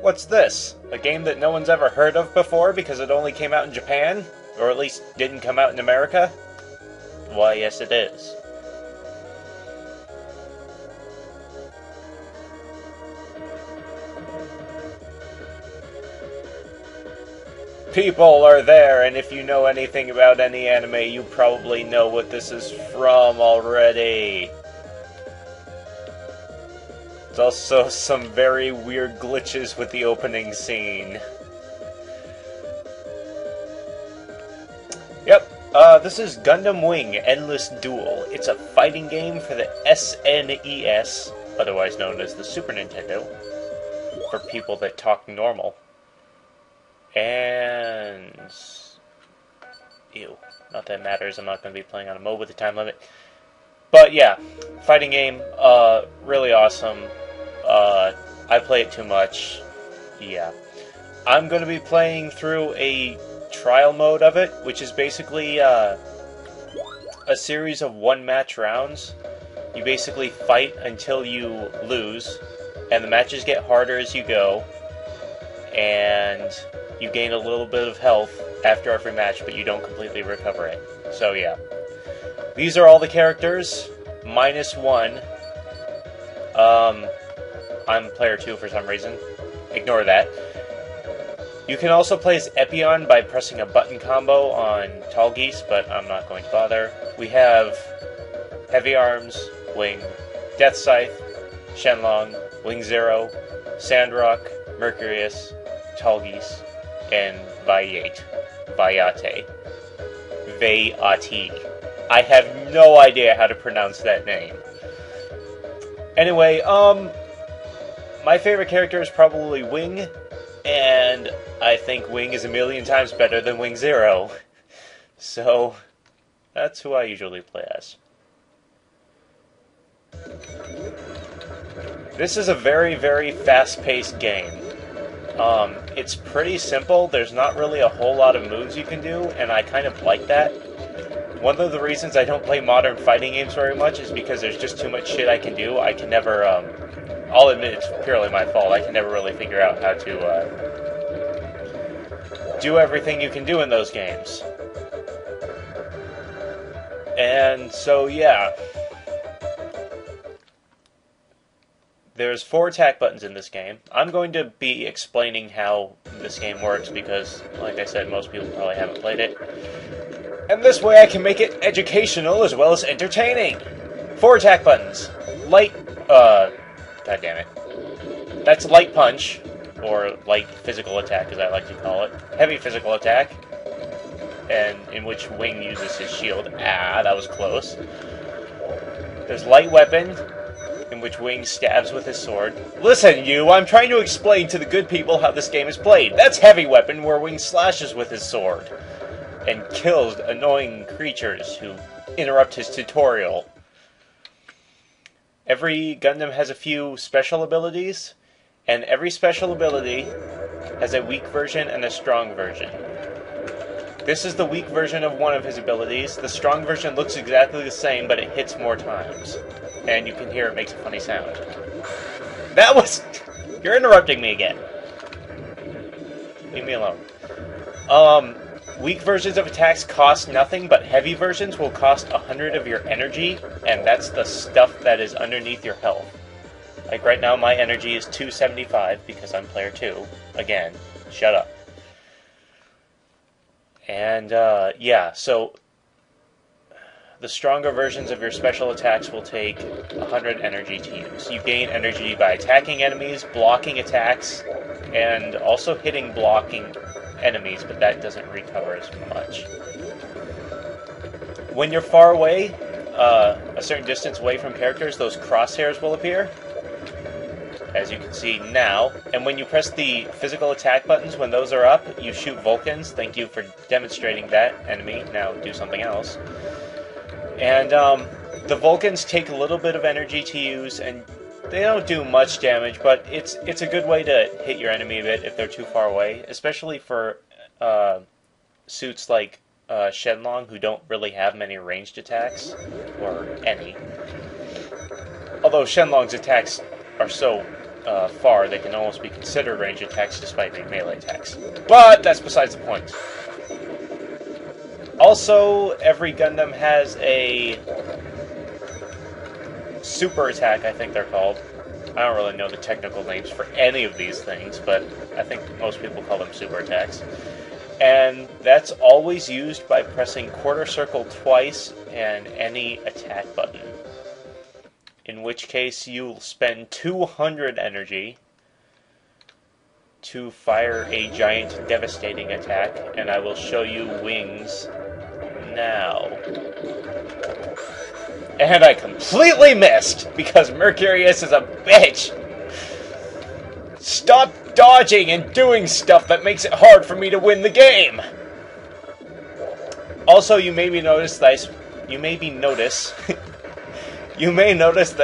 What's this? A game that no one's ever heard of before because it only came out in Japan? Or at least didn't come out in America? Why, yes it is. People are there, and if you know anything about any anime, you probably know what this is from already. There's also some very weird glitches with the opening scene. Yep, this is Gundam Wing Endless Duel. It's a fighting game for the SNES, otherwise known as the Super Nintendo, for people that talk normal. And... ew, not that it matters, I'm not going to be playing on a mode with a time limit. But yeah, fighting game, really awesome. I play it too much. Yeah. I'm going to be playing through a trial mode of it, which is basically a series of one-match rounds. You basically fight until you lose, and the matches get harder as you go, and you gain a little bit of health after every match, but you don't completely recover it. So yeah. These are all the characters, minus one. I'm player 2 for some reason. Ignore that. You can also play as Epion by pressing a button combo on Tall Geese, but I'm not going to bother. We have Heavy Arms, Wing, Death Scythe, Shenlong, Wing Zero, Sandrock, Mercurius, Tall Geese, and Vayate. I have no idea how to pronounce that name. Anyway, my favorite character is probably Wing, and I think Wing is a million times better than Wing Zero. So, that's who I usually play as. This is a very, very fast-paced game. It's pretty simple. There's not really a whole lot of moves you can do, and I kind of like that. One of the reasons I don't play modern fighting games very much is because there's just too much shit I can do. I can never, I'll admit it's purely my fault. I can never really figure out how to, do everything you can do in those games. And so, yeah. There's 4 attack buttons in this game. I'm going to be explaining how this game works because, like I said, most people probably haven't played it. And this way I can make it educational as well as entertaining. 4 attack buttons. Light, god damn it. That's light punch, or light physical attack as I like to call it. Heavy physical attack, and in which Wing uses his shield. Ah, that was close. There's light weapon, in which Wing stabs with his sword. Listen, you, I'm trying to explain to the good people how this game is played. That's heavy weapon, where Wing slashes with his sword and kills annoying creatures who interrupt his tutorial. Every Gundam has a few special abilities, and every special ability has a weak version and a strong version. This is the weak version of one of his abilities. The strong version looks exactly the same, but it hits more times. And you can hear it makes a funny sound. That was... You're interrupting me again. Leave me alone. Weak versions of attacks cost nothing, but heavy versions will cost 100 of your energy, and that's the stuff that is underneath your health. Like right now, my energy is 275 because I'm player 2. Again, shut up. And, yeah, so the stronger versions of your special attacks will take 100 energy to use. You gain energy by attacking enemies, blocking attacks, and also hitting blocking enemies, but that doesn't recover as much. When you're far away, a certain distance away from characters, those crosshairs will appear, as you can see now. And when you press the physical attack buttons, when those are up, you shoot Vulcans. Thank you for demonstrating that, enemy. Now do something else. And the Vulcans take a little bit of energy to use, and they don't do much damage, but it's a good way to hit your enemy a bit if they're too far away, especially for suits like Shenlong, who don't really have many ranged attacks, or any. Although Shenlong's attacks are so far, they can almost be considered range attacks despite being melee attacks. But that's besides the point. Also, every Gundam has a super attack, I think they're called. I don't really know the technical names for any of these things, but I think most people call them super attacks. And that's always used by pressing quarter circle twice and any attack button. In which case you'll spend 200 energy to fire a giant devastating attack, and I will show you wings now. And I completely missed, because Mercurius is a bitch! Stop dodging and doing stuff that makes it hard for me to win the game! Also, you may notice that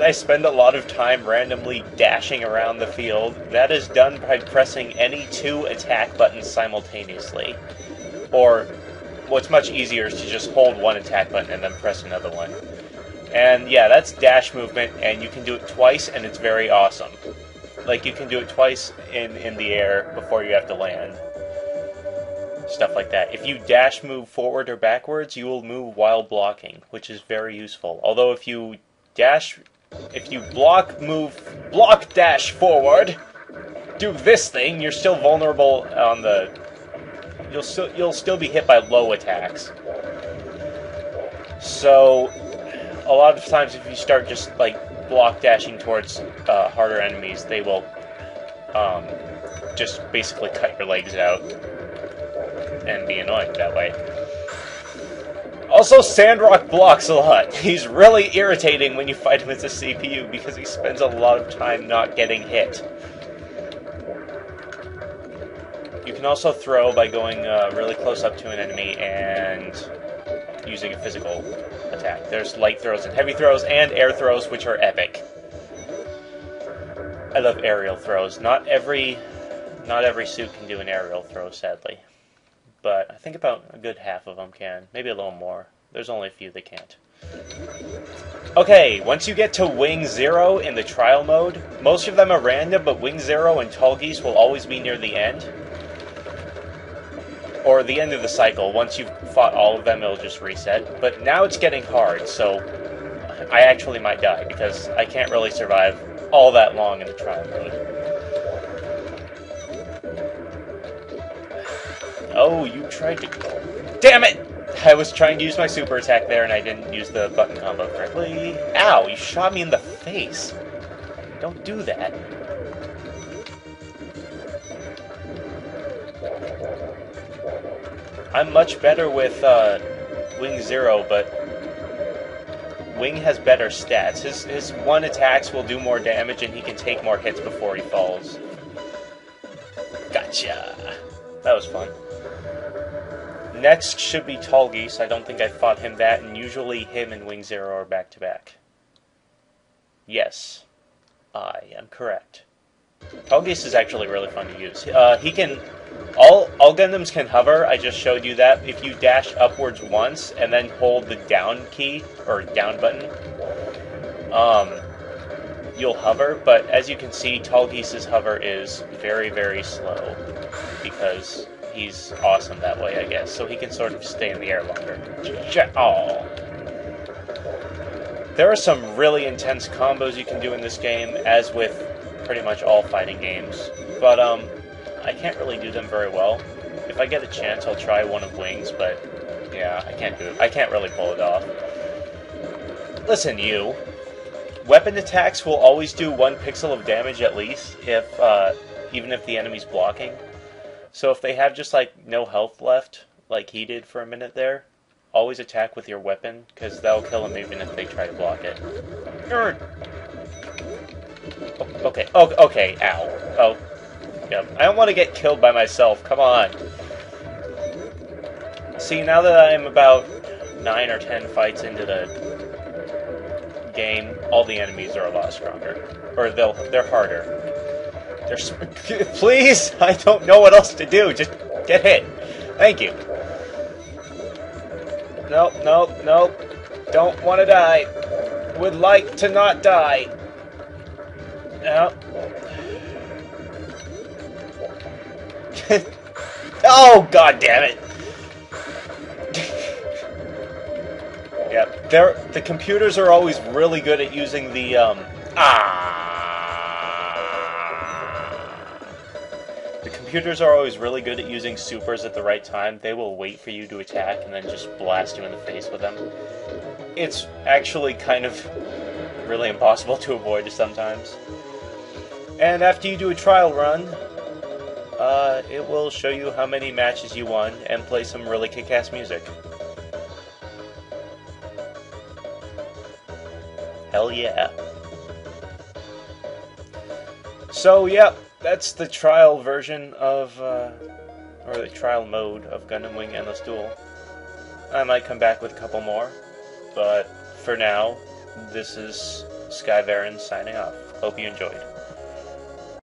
I spend a lot of time randomly dashing around the field. That is done by pressing any 2 attack buttons simultaneously. Or, what's much easier is to just hold one attack button and then press another one. And yeah, that's dash movement, and you can do it twice, and it's very awesome. Like, you can do it twice in the air before you have to land. Stuff like that. If you dash move forward or backwards, you will move while blocking, which is very useful. Although if you block dash forward, do this thing, you're still vulnerable on the... You'll still be hit by low attacks. So, a lot of times if you start just, like, block dashing towards harder enemies, they will just basically cut your legs out and be annoying that way. Also, Sandrock blocks a lot. He's really irritating when you fight him as a CPU because he spends a lot of time not getting hit. You can also throw by going really close up to an enemy and using a physical attack. There's light throws and heavy throws and air throws, which are epic. I love aerial throws. Not every suit can do an aerial throw, sadly. But I think about a good half of them can. Maybe a little more. There's only a few that can't. Okay, once you get to Wing 0 in the trial mode, most of them are random, but Wing 0 and Tall Geese will always be near the end. Or the end of the cycle. Once you've fought all of them, it'll just reset. But now it's getting hard, so I actually might die, because I can't really survive all that long in the trial mode. Oh, you tried to... Damn it! I was trying to use my super attack there, and I didn't use the button combo correctly. Ow, you shot me in the face. Don't do that. I'm much better with Wing 0, but Wing has better stats. His one attacks will do more damage, and he can take more hits before he falls. Gotcha! That was fun. Next should be Tall Geese. I don't think I fought him that, and usually him and Wing 0 are back-to-back. Yes, I am correct. Tall Geese is actually really fun to use. He can... All Gundams can hover, I just showed you that. If you dash upwards once, and then hold the down key, or down button, you'll hover, but as you can see, Tall Geese's hover is very, very slow, because he's awesome that way, I guess. So he can sort of stay in the air longer. Oh. There are some really intense combos you can do in this game, as with pretty much all fighting games. But, I can't really do them very well. If I get a chance, I'll try one of Wings, but yeah, I can't do it. I can't really pull it off. Listen, you. Weapon attacks will always do 1 pixel of damage at least, even if the enemy's blocking. So if they have just, like, no health left, like he did for a minute there, always attack with your weapon, because that'll kill him even if they try to block it. Okay, okay, ow. Oh, yeah. I don't want to get killed by myself, come on. See, now that I'm about 9 or 10 fights into the game, all the enemies are a lot stronger. Or they're harder. Please! I don't know what else to do. Just get hit. Thank you. Nope, nope, nope. Don't want to die. Would like to not die. Yep. Oh, god damn it! Yep, the computers are always really good at using the, The computers are always really good at using supers at the right time. They will wait for you to attack and then just blast you in the face with them. It's actually kind of really impossible to avoid sometimes. And after you do a trial run, it will show you how many matches you won and play some really kick-ass music. Hell yeah. So, yeah, that's the trial version of, or the trial mode of Gundam Wing Endless Duel. I might come back with a couple more, but for now, this is Skye signing off. Hope you enjoyed.